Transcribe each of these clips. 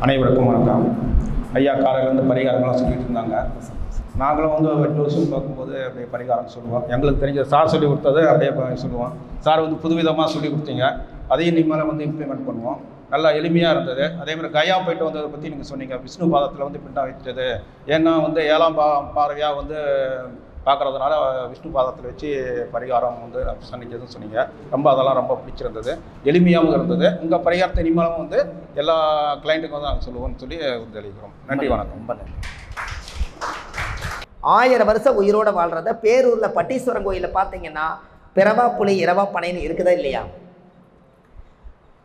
அனைவருக்கும் வணக்கம். ஐயா காலையிலேருந்து பரிகாரங்கள்லாம் சொல்லிட்டு இருந்தாங்க. நாங்களும் வந்து 8 வருஷம் பார்க்கும்போது அப்படியே பரிகாரம் சொல்லுவோம். எங்களுக்கு தெரிஞ்ச சார் சொல்லி கொடுத்தது அப்படியே சொல்லுவோம். சார் வந்து புதுவிதமாக சொல்லி கொடுத்தீங்க, அதையும் இனிமேல் வந்து இம்ப்ளிமெண்ட் பண்ணுவோம். நல்லா எளிமையாக இருந்தது. அதேமாதிரி கயா போயிட்டு வந்ததை பற்றி நீங்கள் சொன்னீங்க. விஷ்ணு பாதத்தில் வந்து பிண்டா வைத்தது, ஏன்னா வந்து 7ஆம் பார்வையாக வந்து பார்க்குறதுனால விஷ்ணு பாதத்தில் வச்சு பரிகாரம் வந்து சந்திச்சதுன்னு சொன்னீங்க. அதெல்லாம் ரொம்ப பிடிச்சிருந்தது, எளிமையாகவும் இருந்தது. உங்கள் பரிகாரத்தை இனிமேலும் வந்து எல்லா கிளைண்ட்டுக்கும் வந்து நாங்கள் சொல்லுவோம்னு சொல்லி தெளிக்கிறோம். நன்றி, வணக்கம். ரொம்ப நன்றி. 1000 வருஷம் உயிரோடு வாழ்கிறத பேரூரில் பட்டீஸ்வரன் கோயிலில் பார்த்தீங்கன்னா பிறவா புலி இரவா பனைன்னு இருக்குதா இல்லையா?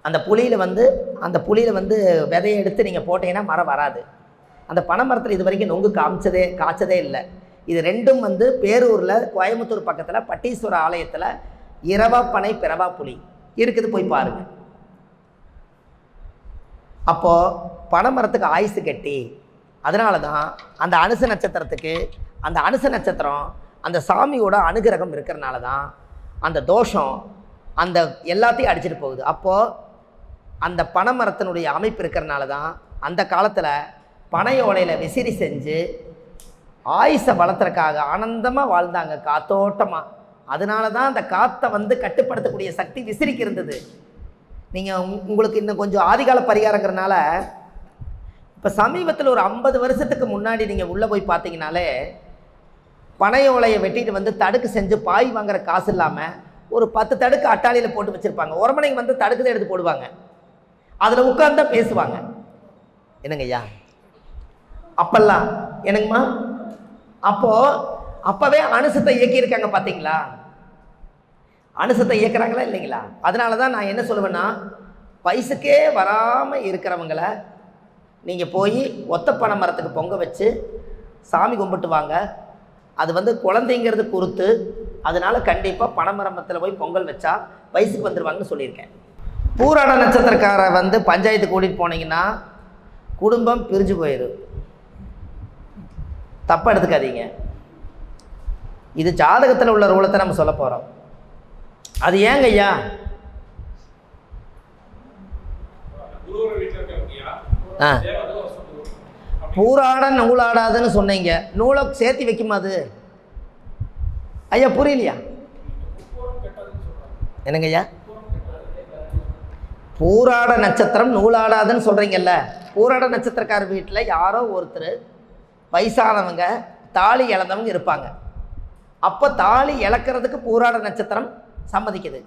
அந்த புளியில் வந்து விதையை எடுத்து நீங்கள் போட்டீங்கன்னா மரம் வராது. அந்த பனை மரத்தில் இது வரைக்கும் நொங்கு காய்ச்சதே இல்லை. இது ரெண்டும் வந்து பேரூரில் கோயம்புத்தூர் பக்கத்தில் பட்டீஸ்வர ஆலயத்தில் இரவா பனை பிறவா புலி இருக்குது, போய் பாருங்கள். அப்போது பனை மரத்துக்கு ஆயுசு கட்டி, அதனால தான் அந்த அனுச நட்சத்திரத்துக்கு, அந்த அனுச நட்சத்திரம் அந்த சாமியோட அனுகிரகம் இருக்கிறனால தான் அந்த தோஷம் அந்த எல்லாத்தையும் அடிச்சுட்டு போகுது. அப்போது அந்த பனை மரத்தினுடைய அமைப்பு இருக்கிறனால தான் அந்த காலத்தில் பனை ஓலையில் விசிறி செஞ்சு ஆயுசை வளர்த்துறக்காக ஆனந்தமாக வாழ்ந்தாங்க, காத்தோட்டமாக. அதனால தான் அந்த காற்றை வந்து கட்டுப்படுத்தக்கூடிய சக்தி விசிறிக்கு இருந்தது. நீங்கள் உங்களுக்கு இன்னும் கொஞ்சம் ஆதிகால பரிகாரங்கிறனால இப்போ சமீபத்தில் ஒரு 50 வருஷத்துக்கு முன்னாடி நீங்கள் உள்ளே போய் பார்த்தீங்கனாலே பனை ஓலையை வெட்டிட்டு வந்து தடுக்கு செஞ்சு பாய் வாங்குற காசு இல்லாமல் ஒரு 10 தடுக்கு அட்டாளியில் போட்டு வச்சுருப்பாங்க. உரமனைக்கு வந்து தடுக்குதான் எடுத்து போடுவாங்க, அதில் உட்கார்ந்தா பேசுவாங்க. என்னங்க ஐயா அப்பெல்லாம் என்னங்கம்மா? அப்போவே அனுசத்தை இயக்கியிருக்காங்க பார்த்தீங்களா? அனுசத்தை இயக்குறாங்களா இல்லைங்களா? அதனால தான் நான் என்ன சொல்லுவேன்னா, வயசுக்கே வராமல் இருக்கிறவங்கள நீங்கள் போய் ஒத்த பனை மரத்துக்கு பொங்க வச்சு சாமி கும்பிட்டு வாங்க. அது வந்து குழந்தைங்கிறது குறுத்து, அதனால் கண்டிப்பாக பனைமரத்தில் போய் பொங்கல் வச்சா வயசுக்கு வந்துடுவாங்கன்னு சொல்லியிருக்கேன். பூராட நட்சத்திரக்காரை வந்து பஞ்சாயத்து கூட்டிகிட்டு போனீங்கன்னா குடும்பம் பிரிஞ்சு போயிடும். தப்பாக எடுத்துக்காதீங்க. இது ஜாதகத்தில் உள்ள ரூலத்தை நம்ம சொல்ல போகிறோம். அது ஏங்க ஐயா? பூராட நூலாடாதுன்னு சொன்னீங்க, நூலை சேர்த்து வைக்குமா அது? ஐயா புரியலையா? என்னங்க ஐயா? பூராட நட்சத்திரம் நூலாடாதுன்னு சொல்கிறீங்கல்ல, பூராட நட்சத்திரக்கார வீட்டில் யாரோ ஒருத்தர் வயசானவங்க தாலி இழந்தவங்க இருப்பாங்க. அப்போ தாலி இழக்கிறதுக்கு பூராட நட்சத்திரம் சம்மதிக்குது.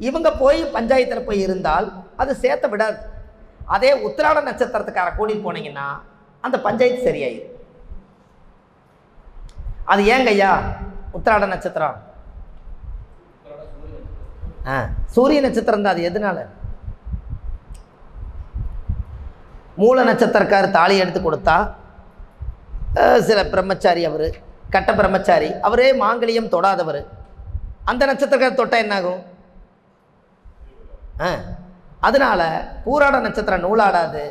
இவங்க போய் பஞ்சாயத்தில் போய் இருந்தால் அது சேர்த்த விடாது. அதே உத்திராட நட்சத்திரத்துக்கார கூட்டிகிட்டு போனீங்கன்னா அந்த பஞ்சாயத்து சரியாயிடும். அது ஏங்க ஐயா? உத்திராட நட்சத்திரம் சூரிய நட்சத்திரம் தான். அது எதனால? மூல நட்சத்திரக்கார தாலி எடுத்து கொடுத்தா சில பிரம்மச்சாரி, அவர் கட்ட பிரம்மச்சாரி, அவரே மாங்கலியம் தொடாதவர், அந்த நட்சத்திரக்கார தொட்டால் என்னாகும்? அதனால் பூராட நட்சத்திரம் நூலாடாது.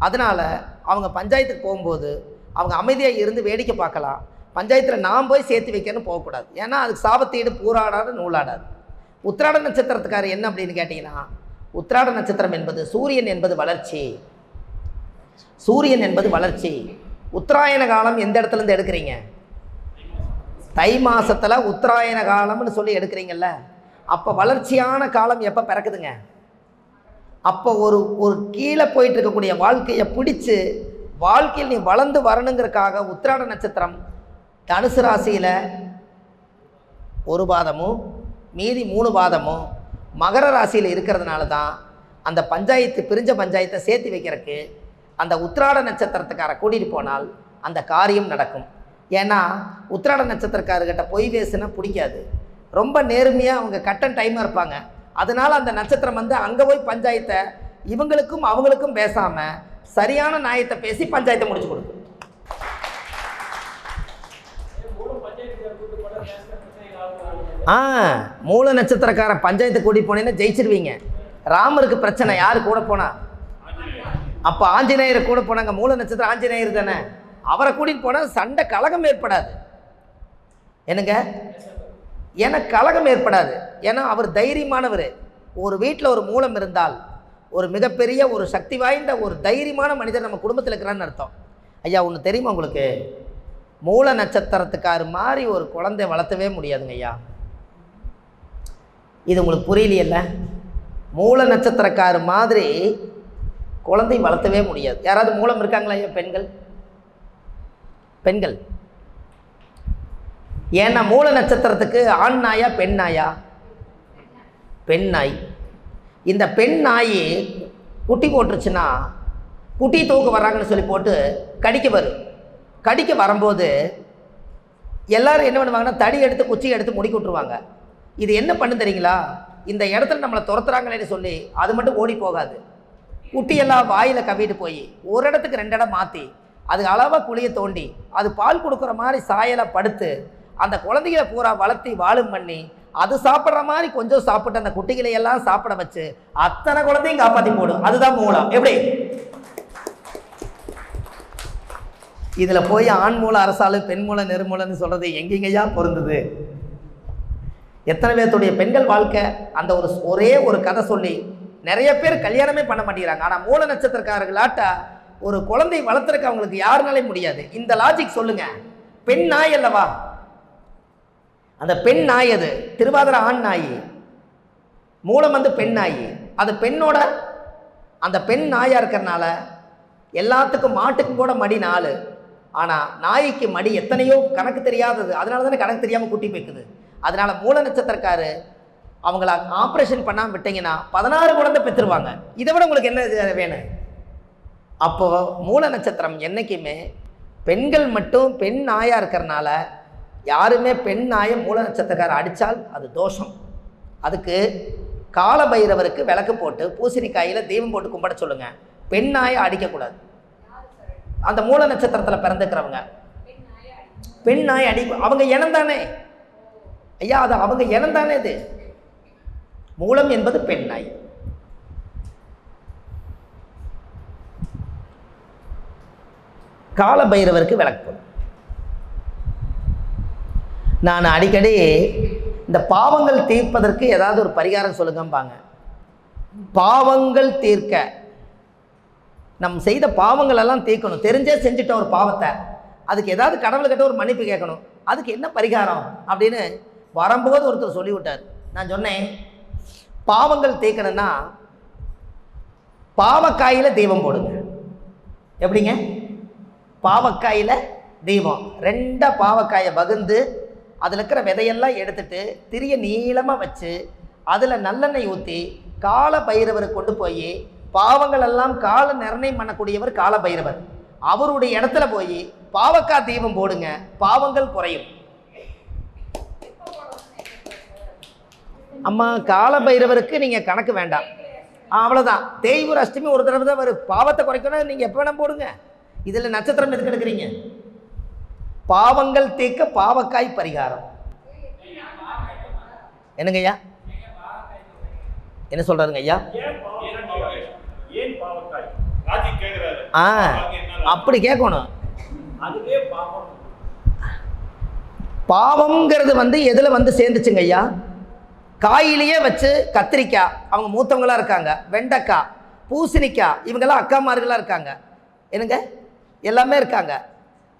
அதனால் அவங்க பஞ்சாயத்துக்கு போகும்போது அவங்க அமைதியாக இருந்து வேடிக்கை பார்க்கலாம். பஞ்சாயத்தில் நான் போய் சேர்த்து வைக்கணும்னு போகக்கூடாது. ஏன்னா அதுக்கு சாபத்தீடு பூராடாது நூலாடாது. உத்திராட நட்சத்திரத்துக்காரர் என்ன அப்படின்னு கேட்டிங்கன்னா, உத்திராட நட்சத்திரம் என்பது சூரியன் என்பது வளர்ச்சி. சூரியன் என்பது வளர்ச்சி. உத்தராயண காலம் எந்த இடத்துலேருந்து எடுக்கிறீங்க? தை மாதத்தில் உத்தராயண காலம்னு சொல்லி எடுக்கிறீங்கல்ல. அப்போ வளர்ச்சியான காலம் எப்போ பிறக்குதுங்க? அப்போ ஒரு கீழே போயிட்டு இருக்கக்கூடிய வாழ்க்கையை பிடிச்சி வாழ்க்கையில் நீ வளர்ந்து வரணுங்கிறதுக்காக உத்திராட நட்சத்திரம் தனுசு ராசியில் 1 பாதமும் மீதி 3 பாதமும் மகர ராசியில் இருக்கிறதுனால தான் அந்த பஞ்சாயத்து பிரிஞ்ச பஞ்சாயத்தை சேர்த்து வைக்கிறதுக்கு அந்த உத்திராட நட்சத்திரத்துக்கார கூட்டிகிட்டு போனால் அந்த காரியம் நடக்கும். ஏன்னா உத்திராட நட்சத்திரக்காரர்கிட்ட பொய் பேசுனா பிடிக்காது. ரொம்ப நேர்மையாக அவங்க கட்டன் டைமாக இருப்பாங்க. அதனால் அந்த நட்சத்திரம் வந்து அங்கே போய் பஞ்சாயத்தை இவங்களுக்கும் அவங்களுக்கும் பேசாமல் சரியான நியாயத்தை பேசி பஞ்சாயத்தை முடிச்சு கொடுக்கும். மூல நட்சத்திரக்கார பஞ்சாயத்தை கூட்டிகிட்டு போனீங்கன்னா ஜெயிச்சிருவீங்க. ராமருக்கு பிரச்சனை யார் கூட போனா? அப்போ ஆஞ்சநேயரை கூட போனாங்க. மூல நட்சத்திரம் ஆஞ்சநேயர் தானே, அவரை கூட்டிகிட்டு போனால் சண்டை கலகம் ஏற்படாது. என்னங்க? ஏன்னா கலகம் ஏற்படாது. ஏன்னா அவர் தைரியமானவர். ஒரு வீட்டில் ஒரு மூலம் இருந்தால் ஒரு மிகப்பெரிய ஒரு சக்தி வாய்ந்த ஒரு தைரியமான மனிதர் நம்ம குடும்பத்தில் இருக்கிறான்னு அர்த்தம். ஐயா ஒன்று தெரியுமா உங்களுக்கு, மூல நட்சத்திரத்துக்காரு மாதிரி ஒரு குழந்தை வளர்த்தவே முடியாதுங்க ஐயா. இது உங்களுக்கு புரியலையல்ல? மூல நட்சத்திரக்காரு மாதிரி குழந்தை வளர்த்தவே முடியாது. யாராவது மூலம் இருக்காங்களா ஐயா? பெண்கள் ஏன்னா மூல நட்சத்திரத்துக்கு ஆண் நாயா பெண் நாயா? பெண் நாய். இந்த பெண் நாய் குட்டி போட்டுருச்சுன்னா குட்டி தூக்க வர்றாங்கன்னு சொல்லி போட்டு கடிக்க வரும்போது எல்லோரும் என்ன பண்ணுவாங்கன்னா தடி எடுத்து குச்சி எடுத்து முடி விட்டுருவாங்க. இது என்ன பண்ணு தெரியுங்களா? இந்த இடத்துல நம்மளை துரத்துறாங்களேன்னு சொல்லி அது மட்டும் ஓடி போகாது. குட்டியெல்லாம் வாயில் கவிட்டு போய் ஒரு இடத்துக்கு 2 இடம் மாற்றி அது அளவாக குழியை தோண்டி அது பால் கொடுக்குற மாதிரி சாயலை படுத்து அந்த குழந்தைகளை பூரா வளர்த்தி வாழும் பண்ணி அது சாப்பிட்ற மாதிரி கொஞ்சம் சாப்பிட்டு அந்த குட்டிகளை எல்லாம் சாப்பிட வச்சு அத்தனை குழந்தையும் காப்பாற்றி போடும். அதுதான் மூலம். எப்படி இதில் போய் ஆண் மூலம் அரசாலு பெண் மூலம் நெருமூலன்னு சொல்கிறது எங்கெங்கேயா பொருந்தது? எத்தனை பேர்த்துடைய பெண்கள் வாழ்க்கை அந்த ஒரே ஒரு கதை சொல்லி நிறைய பேர் கல்யாணமே பண்ண மாட்டேங்கிறாங்க. ஆனால் மூல நட்சத்திரக்காரர்களாட்டா ஒரு குழந்தை வளர்த்துறக்க அவங்களுக்கு யாருனாலே முடியாது. இந்த லாஜிக் சொல்லுங்க. பெண் நாய் அல்லவா? அந்த பெண் நாய் அது திருவாதிரை ஆண் நாய், மூலம் வந்து பெண் நாய். அது பெண்ணோட அந்த பெண் நாயாக இருக்கிறனால எல்லாத்துக்கும் மாட்டுக்கும் கூட மடி 4. ஆனால் நாய்க்கு மடி எத்தனையோ கணக்கு தெரியாதது. அதனால தானே கணக்கு தெரியாமல் குட்டி போய்க்குது. அதனால மூல நட்சத்திரக்காரு அவங்கள ஆப்ரேஷன் பண்ணாமல் விட்டீங்கன்னா 16 குழந்தை பெற்றுருவாங்க. இதை விட உங்களுக்கு என்ன வேணும்? அப்போது மூல நட்சத்திரம் என்றைக்குமே பெண்கள் மட்டும் பெண் நாயாக இருக்கிறனால யாருமே பெண் நாயை மூல நட்சத்திரக்காரர் அடித்தால் அது தோஷம். அதுக்கு கால பைரவருக்கு விளக்கு போட்டு பூசணிக்காயில் தீபம் போட்டு கும்பிட சொல்லுங்கள். பெண் நாயை அடிக்கக்கூடாது. அந்த மூல நட்சத்திரத்தில் பிறந்துக்கிறவங்க பெண் நாயை அவங்க இனம் தானே ஐயா, அது அவங்க இனம் தானே. இது மூலம் என்பது பெண் நாய். கால பைரவருக்கு விளக்கு போடும். நான் அடிக்கடி இந்த பாவங்கள் தீர்ப்பதற்கு ஏதாவது ஒரு பரிகாரம் சொல்லுங்கம்பாங்க. பாவங்கள் தீர்க்க நம் செய்த பாவங்கள் எல்லாம் தீர்க்கணும். தெரிஞ்சே செஞ்சுட்ட ஒரு பாவத்தை அதுக்கு ஏதாவது கடவுள்கிட்ட ஒரு மன்னிப்பு கேட்கணும். அதுக்கு என்ன பரிகாரம் அப்படின்னு வரும்போது ஒருத்தர் சொல்லிவிட்டார். நான் சொன்னேன், பாவங்கள் தீர்க்கணும்னா பாவக்காயில் தீபம் போடுங்க. எப்படிங்க? பாவக்காயில் தீபம் 2 பாவக்காயை பகுந்து அதில் இருக்கிற விதையெல்லாம் எடுத்துட்டு திரிய நீளமாக வச்சு அதில் நல்லெண்ணெய் ஊற்றி கால பைரவருக்கு கொண்டு போய் பாவங்கள் எல்லாம் கால நிர்ணயம் பண்ணக்கூடியவர் கால பைரவர். அவருடைய இடத்துல போய் பாவக்காய் தீபம் போடுங்க, பாவங்கள் குறையும். அம்மா கால பைரவருக்கு நீங்கள் கணக்கு வேண்டாம், அவ்வளோதான். தேய்பூர் அஷ்டமி ஒரு தடவை தான் வரும். பாவத்தை குறைக்கணும், நீங்கள் எப்போ வேணால் போடுங்க. இதில் நட்சத்திரம் எதுக்கு எடுக்கிறீங்க? பாவங்கள் தீர்க்க பாவக்காய் பரிகாரம். என்னங்க ஐயா? என்ன சொல்றாருங்க ஐயா? அப்படி கேட்கணும். பாவம்ங்கிறது வந்து எதில் வந்து சேர்ந்துச்சுங்க ஐயா? காயிலேயே வச்சு கத்திரிக்காய் அவங்க மூத்தவங்களாக இருக்காங்க, வெண்டைக்காய், பூசணிக்காய், இவங்கெல்லாம் அக்காமார்களாக இருக்காங்க. என்னங்க எல்லாமே இருக்காங்க.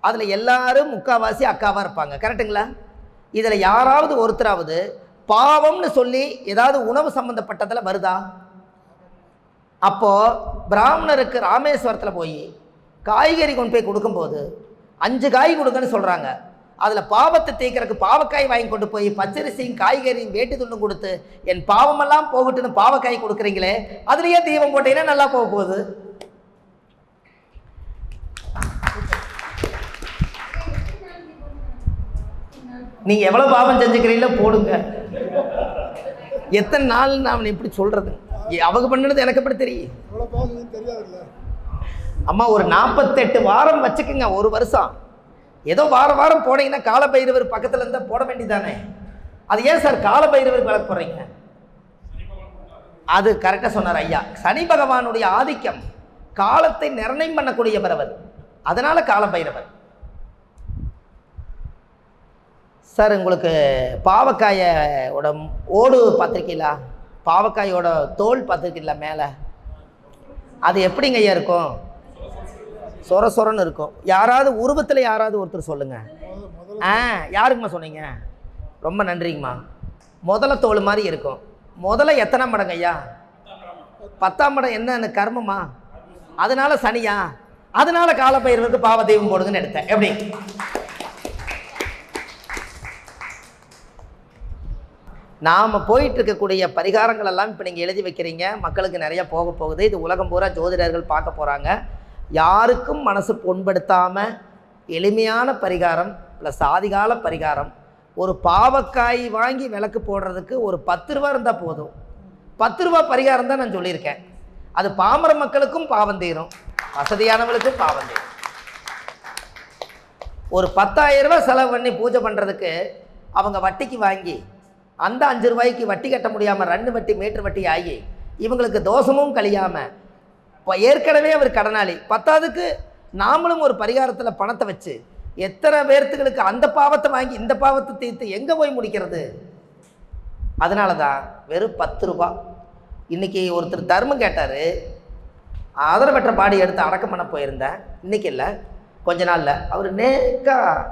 அதில் எல்லாரும் முக்கால்வாசி அக்காவாக இருப்பாங்க. கரெக்டுங்களா? இதில் யாராவது ஒருத்தராவது பாவம்னு சொல்லி ஏதாவது உணவு சம்மந்தப்பட்டதில் வருதா? அப்போது பிராமணருக்கு ராமேஸ்வரத்தில் போய் காய்கறி கொண்டு போய் கொடுக்கும்போது 5 காய் கொடுங்கன்னு சொல்கிறாங்க. அதில் பாவத்தை தீர்க்கறதுக்கு பாவக்காய் வாங்கி கொண்டு போய் பச்சரிசியும் காய்கறியும் வேட்டி துண்டும் கொடுத்து என் பாவமெல்லாம் போகட்டுன்னு பாவக்காய் கொடுக்குறீங்களே, அதுலேயே தீபம் போட்டீங்கன்னா நல்லா போக போகுது. நீங்கள் எவ்வளோ பாவம் செஞ்சுக்கிறீங்களோ போடுங்க. எத்தனை நாள் நான் இப்படி சொல்கிறது? அவங்க பண்ணுறது எனக்கு எப்படி தெரியும்? அம்மா ஒரு 48 வாரம் வச்சுக்குங்க, ஒரு வருஷம். ஏதோ வாரம் போனீங்கன்னா கால பைரவர் பக்கத்தில் இருந்தால் போட வேண்டியதானே. அது ஏன் சார் கால பைரவருக்கு விளக்கு போடுறீங்க? அது கரெக்டாக சொன்னார் ஐயா. சனி பகவானுடைய ஆதிக்கம், காலத்தை நிர்ணயம் பண்ணக்கூடியவர் அவர். அதனால் கால சார் உங்களுக்கு பாவக்காயோட ஓடு பார்த்துருக்கீங்களா? பாவக்காயோட தோல் பார்த்துருக்கீங்களா? மேலே அது எப்படிங்க ஐயா இருக்கும்? சொர சொரன்னு இருக்கும். யாராவது உருவத்தில் யாராவது ஒருத்தர் சொல்லுங்கள். யாருக்குமா சொன்னீங்க? ரொம்ப நன்றிங்கம்மா. முதல்ல தோல் மாதிரி இருக்கும். முதல்ல எத்தனை மடங்கு ஐயா? 10ஆம் மடம். என்ன கர்மமா? அதனால சனியா? அதனால காலப்பயிருக்கு பாவ தெய்வம் போடுங்கன்னு எடுத்தேன். எப்படி? நாம் போயிட்டு இருக்கக்கூடிய பரிகாரங்கள் எல்லாம் இப்போ நீங்கள் எழுதி வைக்கிறீங்க, மக்களுக்கு நிறைய போக போகுது. இது உலகம் பூரா ஜோதிடர்கள் பார்க்க போகிறாங்க. யாருக்கும் மனசு புண்படுத்தாமல் எளிமையான பரிகாரம் ப்ளஸ் ஆதிகால பரிகாரம். ஒரு பாவக்காய் வாங்கி விளக்கு போடுறதுக்கு ஒரு 10 ரூபா இருந்தால் போதும். 10 ரூபா பரிகாரம் தான் நான் சொல்லியிருக்கேன். அது பாமர மக்களுக்கும் பாவம் தீரும், வசதியானவர்களுக்கும் பாவம் தீரும். ஒரு 10,000 ரூபா செலவு பண்ணி பூஜை பண்ணுறதுக்கு அவங்க வட்டிக்கு வாங்கி அந்த 5 ரூபாய்க்கு வட்டி கட்ட முடியாமல் 2 வட்டி மீட்டர் வட்டி ஆகி இவங்களுக்கு தோஷமும் கழியாமல் இப்போ ஏற்கனவே அவர் கடனாளி. 10ஆவதுக்கு நாமளும் ஒரு பரிகாரத்தில் பணத்தை வச்சு எத்தனை பேர்த்துகளுக்கு அந்த பாவத்தை வாங்கி இந்த பாவத்தை தீர்த்து எங்கே போய் முடிக்கிறது? அதனால தான் வெறும் 10 ரூபா. இன்றைக்கி ஒருத்தர் தர்மம் கேட்டார். ஆதரவற்ற பாடி எடுத்து அடக்கம் பண்ண போயிருந்தேன். இன்றைக்கி இல்லை, கொஞ்ச நாளில். அவர் நேக்காக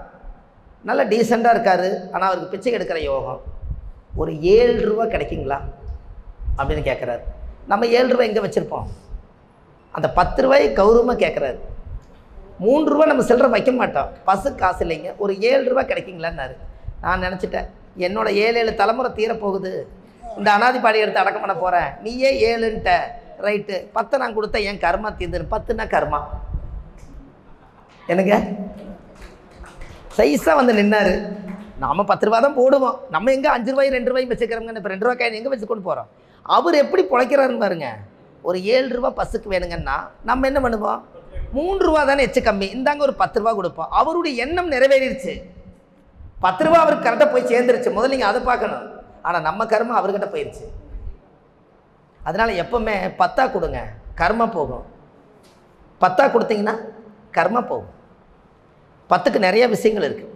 நல்ல டீசெண்டாக இருக்கார். ஆனால் அவருக்கு பிச்சை எடுக்கிற யோகம். ஒரு 7 ரூபா கிடைக்குங்களா அப்படின்னு கேட்குறாரு. நம்ம 7 ரூபா எங்கே வச்சுருப்போம்? அந்த 10 ரூபாய் கௌரவமாக கேட்குறாரு. 3 ரூபா நம்ம சில்லறை வைக்க மாட்டோம், பசு காசு இல்லைங்க. ஒரு 7 ரூபா கிடைக்குங்களான்னாரு. நான் நினச்சிட்டேன், என்னோட 7 தலைமுறை தீரப்போகுது, இந்த அனாதிபாடி எடுத்து அடக்கம் பண்ண போகிறேன், நீயே 7ன்ட்ட, ரைட்டு 10 நான் கொடுத்தா என் கர்மா தீர்ந்துரு. 10ன்னா கர்மா எனக்கு சைஸாக வந்து நின்னார். நாம் 10 ரூபா தான் போடுவோம். நம்ம எங்கே 5 ரூபாய் 2 ரூபாய் வச்சுக்கிறோங்க. இப்போ 2 ரூபா காயின் எங்கே வச்சு கொண்டு போகிறோம்? அவர் எப்படி பிழைக்கிறாருன்னு பாருங்க. ஒரு 7 ரூபா பஸ்ஸுக்கு வேணுங்கன்னா நம்ம என்ன பண்ணுவோம்? 3 ரூபா தானே எச்சு கம்மி, இந்தாங்க ஒரு 10 ரூபா கொடுப்போம். அவருடைய எண்ணம் நிறைவேறிடுச்சு. 10 ரூபா அவருக்கு கரெக்டாக போய் சேர்ந்துருச்சு. முதல்ல நீங்கள் அதை பார்க்கணும். ஆனால் நம்ம கர்மம் அவர்கிட்ட போயிடுச்சு. அதனால் எப்போவுமே 10ஆ கொடுங்க, கர்மா போகும். 10ஆ கொடுத்தீங்கன்னா கர்மா போகும். 10க்கு நிறைய விஷயங்கள் இருக்குது.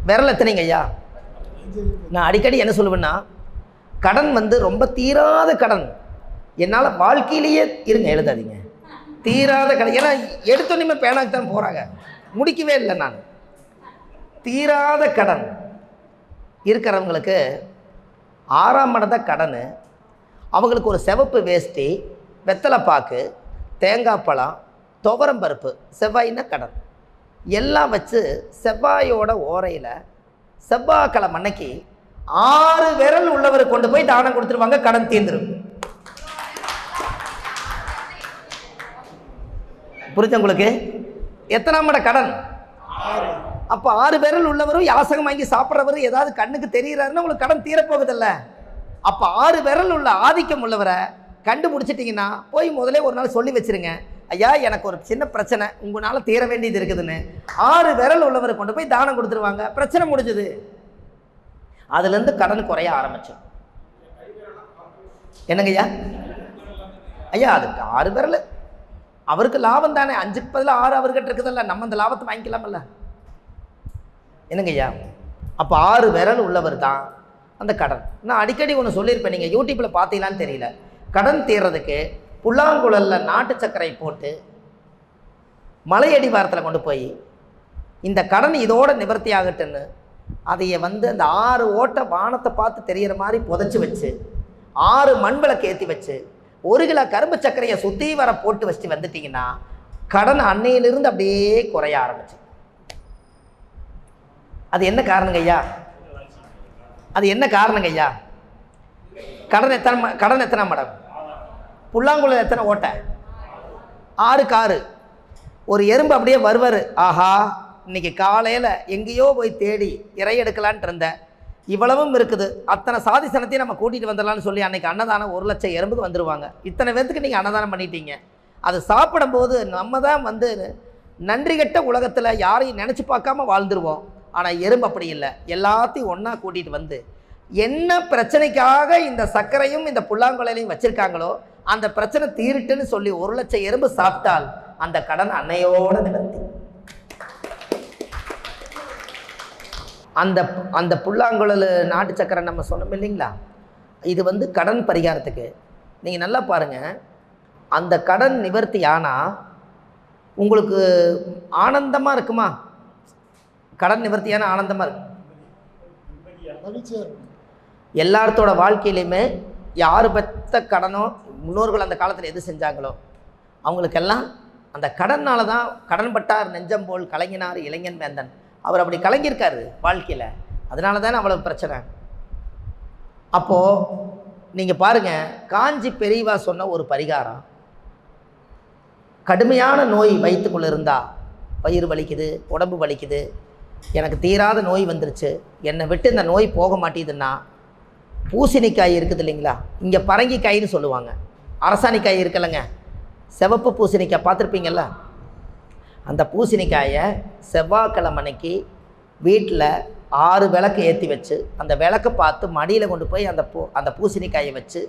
விரல் எத்தனைங்க ஐயா? நான் அடிக்கடி என்ன சொல்லுவேன்னா, கடன் வந்து ரொம்ப தீராத கடன். என்னால் வாழ்க்கையிலேயே இருங்க, எழுதாதீங்க, தீராத கடன். ஏன்னா எடுத்தோன்னே பேனாக்கு தான் போகிறாங்க, முடிக்கவே இல்லை. நான் தீராத கடன் இருக்கிறவங்களுக்கு 6ஆம் இடம் தான் கடன். அவங்களுக்கு ஒரு சிவப்பு வேஷ்டி, வெத்தலை பாக்கு, தேங்காய் பழம், துவரம் பருப்பு, செவ்வாயின்னா கடன் எல்லாம் வச்சு செவ்வாயோட ஓரையில் செவ்வாய்க்கிழமை அன்னைக்கு 6 விரல் உள்ளவர் கொண்டு போய் தானம் கொடுத்துருவாங்க, கடன் தீர்ந்துடும். புரிஞ்ச உங்களுக்கு? எத்தனாம் இடம் கடன்? அப்போ 6 விரல் உள்ளவரும் யாசகம் வாங்கி சாப்பிட்றவரும் ஏதாவது கண்ணுக்கு தெரிகிறாருன்னா உங்களுக்கு கடன் தீரப்போகுதில்ல. அப்போ 6 விரல் உள்ள ஆதிக்கம் உள்ளவரை கண்டுபிடிச்சிட்டிங்கன்னா போய் முதலே ஒரு நாள் சொல்லி வச்சுருங்க, ஐயா எனக்கு ஒரு சின்ன பிரச்சனை, உங்களால் தீர வேண்டியது இருக்குதுன்னு. 6 விரல் உள்ளவரை கொண்டு போய் தானம் கொடுத்துருவாங்க, பிரச்சனை முடிஞ்சுது. அதுலேருந்து கடன் குறைய ஆரம்பிச்சோம். என்னங்க ஐயா? ஐயா அதுக்கு 6 விரல் அவருக்கு லாபம் தானே. 5க்கு பதில் 6 அவர்கிட்ட இருக்குதில்ல, நம்ம அந்த லாபத்தை வாங்கிக்கலாமல்ல. என்னங்க ஐயா? அப்போ 6 விரல் உள்ளவர் தான் அந்த கடன். நான் அடிக்கடி ஒன்று சொல்லியிருப்பேன், நீங்கள் யூடியூப்பில் பார்த்தீங்களான்னு தெரியல. கடன் தீர்றதுக்கு புல்லாங்குழலில் நாட்டு சர்க்கரை போட்டு மலையடி வாரத்தில் கொண்டு போய் இந்த கடன் இதோட நிவர்த்தி ஆகட்டுன்னு அதைய வந்து அந்த 6 ஓட்டை வானத்தை பார்த்து தெரிகிற மாதிரி புதைச்சி வச்சு 6 மண்விளக்கு ஏற்றி வச்சு 1 கிலோ கரும்பு சர்க்கரையை சுற்றி வர போட்டு வச்சுட்டு வந்துட்டிங்கன்னா கடன் அன்னையிலிருந்து அப்படியே குறைய ஆரம்பிச்சு. அது என்ன காரணங்க ஐயா? அது என்ன காரணங்க ஐயா? கடன் எத்தனை மடம்? புல்லாங்குழல் எத்தனை ஓட்டை? 6க்கு 6. ஒரு எறும்பு அப்படியே வருவார், ஆஹா இன்னைக்கு காலையில் எங்கேயோ போய் தேடி இறை எடுக்கலான்ட்டு இருந்தேன், இவ்வளவும் இருக்குது, அத்தனை சாதி சனத்தையும் நம்ம கூட்டிகிட்டு வந்துடலான்னு சொல்லி அன்றைக்கி அன்னதானம் 1 லட்சம் எறும்புக்கு வந்துடுவாங்க. இத்தனை பேர்த்துக்கு நீங்கள் அன்னதானம் பண்ணிட்டீங்க. அது சாப்பிடும்போது நம்ம தான் வந்து நன்றி கெட்ட உலகத்தில் யாரையும் நினச்சி பார்க்காம வாழ்ந்துருவோம். ஆனால் எறும்பு அப்படி இல்லை, எல்லாத்தையும் ஒன்றா கூட்டிகிட்டு வந்து என்ன பிரச்சனைக்காக இந்த சர்க்கரையும் இந்த புல்லாங்குழலையும் வச்சுருக்காங்களோ அந்த பிரச்சனை தீருட்டுன்னு சொல்லி 1 லட்சம் எறும்பு சாப்பிட்டால் அந்த கடன் அன்னையோட நிவர்த்தி. அந்த புல்லாங்குழல் நாட்டு சக்கரை நம்ம சொன்னோம் இல்லைங்களா, இது வந்து கடன் பரிகாரத்துக்கு. நீங்கள் நல்லா பாருங்கள், அந்த கடன் நிவர்த்தி ஆனால் உங்களுக்கு ஆனந்தமாக இருக்குமா? கடன் நிவர்த்தியான ஆனந்தமாக இருக்கும். எல்லாத்தோட வாழ்க்கையிலையுமே யார் பெற்ற கடனோ முன்னோர்கள் அந்த காலத்தில் எது செஞ்சாங்களோ அவங்களுக்கெல்லாம் அந்த கடனால் தான் கடன் பட்டார் நெஞ்சம் போல் கலங்கினார் இளைஞன் வேந்தன். அவர் அப்படி கலங்கியிருக்காரு வாழ்க்கையில், அதனால தானே அவ்வளோ பிரச்சனை. அப்போது நீங்கள் பாருங்கள், காஞ்சி பெரியவா சொன்ன ஒரு பரிகாரம், கடுமையான நோய் வயிற்றுக்குள்ளே இருந்தால், வயிறு வலிக்குது, உடம்பு வலிக்குது, எனக்கு தீராத நோய் வந்துருச்சு, என்னை விட்டு இந்த நோய் போக மாட்டேதுன்னா பூசணிக்காய் இருக்குது இல்லைங்களா, இங்கே பரங்கிக்காயின்னு சொல்லுவாங்க, அரசாணிக்காய் இருக்குல்லங்க, சிவப்பு பூசணிக்காய் பார்த்துருப்பீங்கள்ல, அந்த பூசணிக்காயை செவ்வாய்க்கிழமைக்கு வீட்டில் 6 விளக்கு ஏற்றி வச்சு அந்த விளக்கை பார்த்து மடியில் கொண்டு போய் அந்த பூசணிக்காயை வச்சு,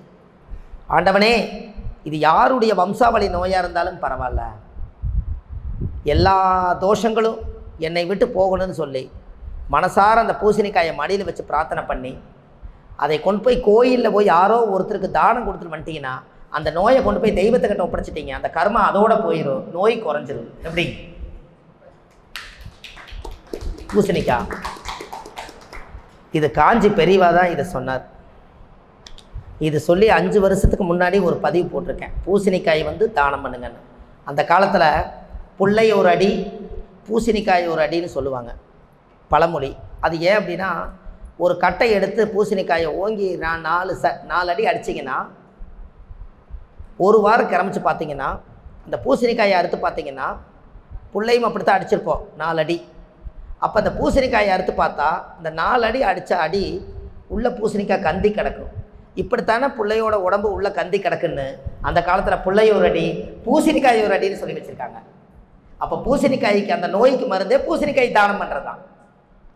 ஆண்டவனே இது யாருடைய வம்சாவளி நோயாக இருந்தாலும் பரவாயில்ல, எல்லா தோஷங்களும் என்னை விட்டு போகணும்னு சொல்லி மனசார அந்த பூசணிக்காயை மடியில் வச்சு பிரார்த்தனை பண்ணி அதை கொண்டு போய் கோயிலில் போய் யாரோ ஒருத்தருக்கு தானம் கொடுத்துட்டு வந்துட்டீங்கன்னா அந்த நோயை கொண்டு போய் தெய்வத்துக்கிட்ட ஒப்படைச்சிட்டிங்க, அந்த கர்மம் அதோட போயிடும், நோய் குறைஞ்சிரும். எப்படி? பூசணிக்காய். இது காஞ்சி பெரியவா தான் இதை சொன்னார். இது சொல்லி 5 வருஷத்துக்கு முன்னாடி ஒரு பதிவு போட்டிருக்கேன், பூசணிக்காய் தானம் பண்ணுங்கன்னு. அந்த காலத்தில் புள்ளை ஒரு அடி பூசணிக்காய் ஒரு அடின்னு சொல்லுவாங்க பழமொழி. அது ஏன் அப்படின்னா, ஒரு கட்டை எடுத்து பூசணிக்காயை ஓங்கி 4 அடி அடிச்சிங்கன்னா 1 வாரம் கிளம்பிச்சு பார்த்தீங்கன்னா, அந்த பூசணிக்காயை அறுத்து பார்த்தீங்கன்னா புள்ளையும் அப்படித்தான் அடிச்சிருப்போம் 4 அடி. அப்போ அந்த பூசணிக்காயை அறுத்து பார்த்தா இந்த 4 அடி அடித்த அடி உள்ள பூசணிக்காய் கந்தி கிடக்கும். இப்படித்தானே பிள்ளையோட உடம்பு உள்ள கந்தி கிடக்குன்னு அந்த காலத்தில் பிள்ளை ஒரு அடி பூசணிக்காய் ஒரு அடின்னு சொல்லி வச்சுருக்காங்க. அப்போ பூசணிக்காய்க்கு அந்த நோய்க்கு மருந்தே பூசணிக்காய் தானம் பண்ணுறது தான்.